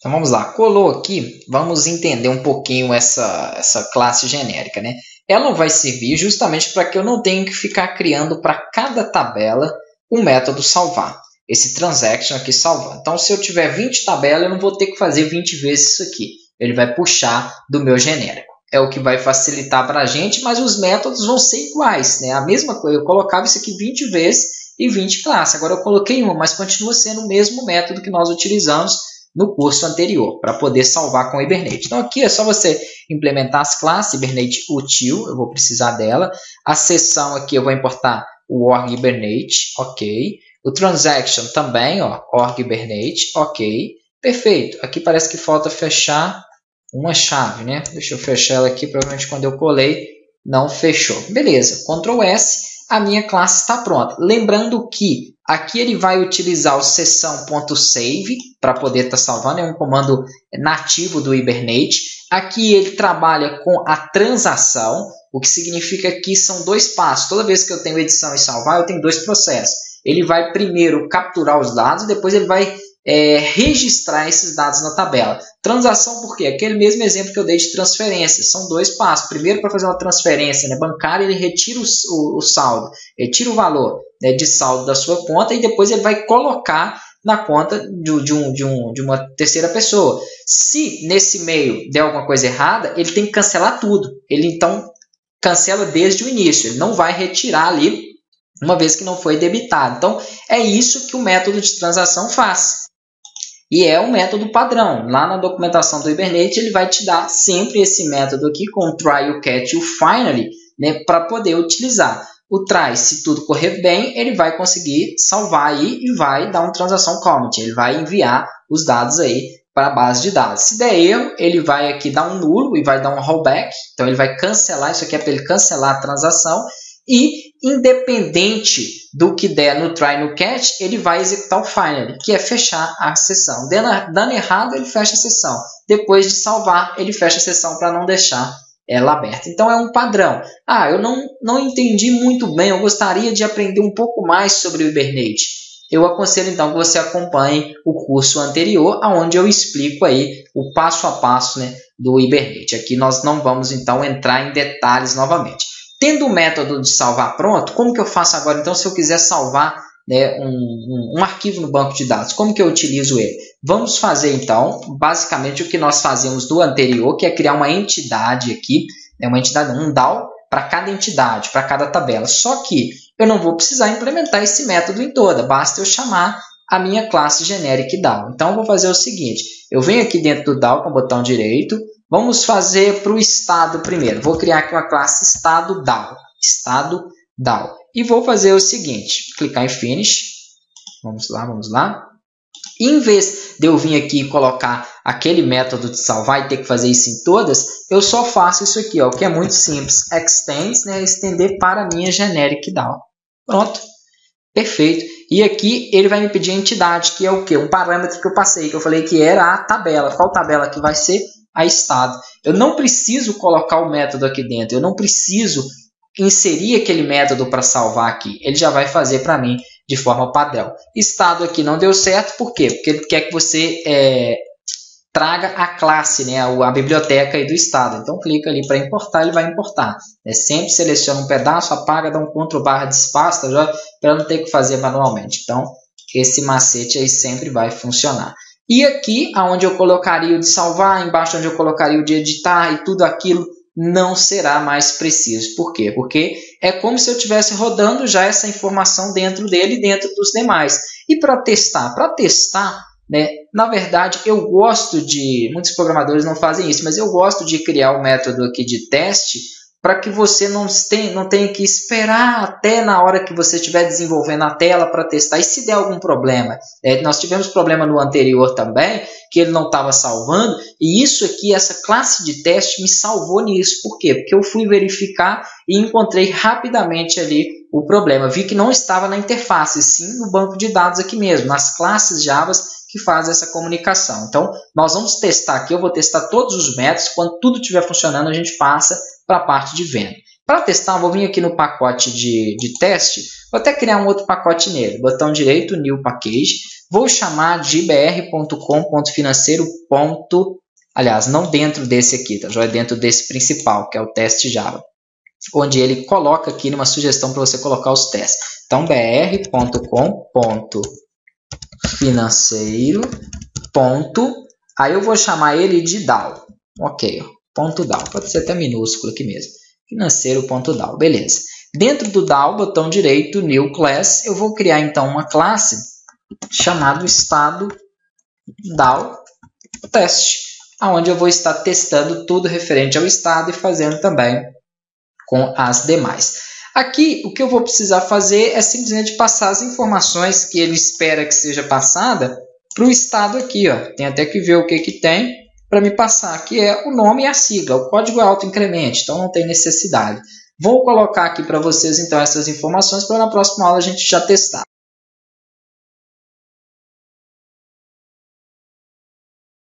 Então vamos lá, colou aqui, vamos entender um pouquinho essa classe genérica, né? Ela vai servir justamente para que eu não tenha que ficar criando para cada tabela um método salvar. Esse transaction aqui salvando. Então, se eu tiver 20 tabelas, eu não vou ter que fazer 20 vezes isso aqui. Ele vai puxar do meu genérico. É o que vai facilitar para a gente, mas os métodos vão ser iguais, né? A mesma coisa, eu colocava isso aqui 20 vezes e 20 classes. Agora eu coloquei uma, mas continua sendo o mesmo método que nós utilizamos no curso anterior, para poder salvar com o Hibernate. Então aqui é só você implementar as classes, Hibernate util, eu vou precisar dela. A seção aqui eu vou importar o org Hibernate, ok. O transaction também, ó, org Hibernate, ok. Perfeito. Aqui parece que falta fechar uma chave, né? Deixa eu fechar ela aqui, provavelmente quando eu colei não fechou. Beleza, Ctrl S. A minha classe está pronta. Lembrando que aqui ele vai utilizar o sessão.save para poder estar salvando, é um comando nativo do Hibernate. Aqui ele trabalha com a transação, o que significa que são dois passos. Toda vez que eu tenho edição e salvar, eu tenho dois processos. Ele vai primeiro capturar os dados, depois ele vai registrar esses dados na tabela. Transação por quê? Aquele mesmo exemplo que eu dei de transferência. São dois passos. Primeiro, para fazer uma transferência, né, bancária, ele retira o saldo, retira o valor, né, de saldo da sua conta e depois ele vai colocar na conta de uma terceira pessoa. Se nesse meio der alguma coisa errada, ele tem que cancelar tudo. Ele então cancela desde o início. Ele não vai retirar ali uma vez que não foi debitado. Então, é isso que o método de transação faz. E é um método padrão. Lá na documentação do Hibernate, ele vai te dar sempre esse método aqui com o try, o catch e o finally, né, para poder utilizar. O try, se tudo correr bem, ele vai conseguir salvar aí e vai dar um transação comment. Ele vai enviar os dados aí para a base de dados. Se der erro, ele vai aqui dar um nulo e vai dar um rollback. Então, ele vai cancelar. Isso aqui é para ele cancelar a transação. E, independente do que der no try e no catch, ele vai executar o finally, que é fechar a sessão. Dando errado, ele fecha a sessão. Depois de salvar, ele fecha a sessão para não deixar ela aberta. Então, é um padrão. Eu não entendi muito bem, eu gostaria de aprender um pouco mais sobre o Hibernate. Eu aconselho, então, que você acompanhe o curso anterior, onde eu explico aí o passo a passo, né, do Hibernate. Aqui nós não vamos, então, entrar em detalhes novamente. Tendo o método de salvar pronto, como que eu faço agora? Então, se eu quiser salvar, né, um arquivo no banco de dados, como que eu utilizo ele? Vamos fazer, então, basicamente o que nós fazemos do anterior, que é criar uma entidade aqui, né, um DAO para cada entidade, para cada tabela. Só que eu não vou precisar implementar esse método em toda, basta eu chamar a minha classe generic DAO. Então, eu vou fazer o seguinte, eu venho aqui dentro do DAO com o botão direito, vamos fazer para o estado primeiro. Vou criar aqui uma classe estado DAO. Estado DAO. E vou fazer o seguinte. Clicar em Finish. Vamos lá. E em vez de eu vir aqui e colocar aquele método de salvar e ter que fazer isso em todas, eu só faço isso aqui, ó, que é muito simples. Extends, né, estender para a minha generic DAO. Pronto. Perfeito. E aqui ele vai me pedir a entidade, que é o quê? Um parâmetro que eu passei, que eu falei que era a tabela. Qual tabela que vai ser? A estado. Eu não preciso colocar o método aqui dentro, eu não preciso inserir aquele método para salvar aqui. Ele já vai fazer para mim de forma padrão. Estado aqui não deu certo, por quê? Porque ele quer que você traga a classe, né, a biblioteca aí do estado. Então clica ali para importar, ele vai importar. Sempre seleciona um pedaço, apaga, dá um Ctrl+ de espaço, para não ter que fazer manualmente. Então esse macete aí sempre vai funcionar. E aqui, onde eu colocaria o de salvar, embaixo onde eu colocaria o de editar e tudo aquilo, não será mais preciso. Por quê? Porque é como se eu estivesse rodando já essa informação dentro dele e dentro dos demais. E para testar? Para testar, né, na verdade, eu gosto de... Muitos programadores não fazem isso, mas eu gosto de criar o método aqui de teste para que você não tenha que esperar até na hora que você estiver desenvolvendo a tela para testar. E se der algum problema? Nós tivemos problema no anterior também, que ele não estava salvando, e isso aqui, essa classe de teste me salvou nisso. Por quê? Porque eu fui verificar e encontrei rapidamente ali o problema. Vi que não estava na interface, sim no banco de dados aqui mesmo, nas classes Java que fazem essa comunicação. Então, nós vamos testar aqui, eu vou testar todos os métodos, quando tudo estiver funcionando, a gente passa para a parte de venda. Para testar, eu vou vir aqui no pacote de teste, vou até criar um outro pacote nele, botão direito, New Package, Vou chamar de br.com.financeiro. Aliás, não dentro desse aqui, tá? Já é dentro desse principal, que é o teste Java, onde ele coloca aqui numa sugestão para você colocar os testes. Então, br.com.financeiro. Aí eu vou chamar ele de DAO. Ok, ponto DAO. Pode ser até minúsculo aqui mesmo. Financeiro.DAO. Beleza. Dentro do DAO, botão direito, New Class, eu vou criar então uma classe chamada estado DAO teste, onde eu vou estar testando tudo referente ao estado e fazendo também com as demais. Aqui, o que eu vou precisar fazer é simplesmente passar as informações que ele espera que seja passada para o estado aqui. Ó. Tem até que ver o que tem para me passar, que é o nome e a sigla. O código é autoincremente, então não tem necessidade. Vou colocar aqui para vocês então essas informações para na próxima aula a gente já testar.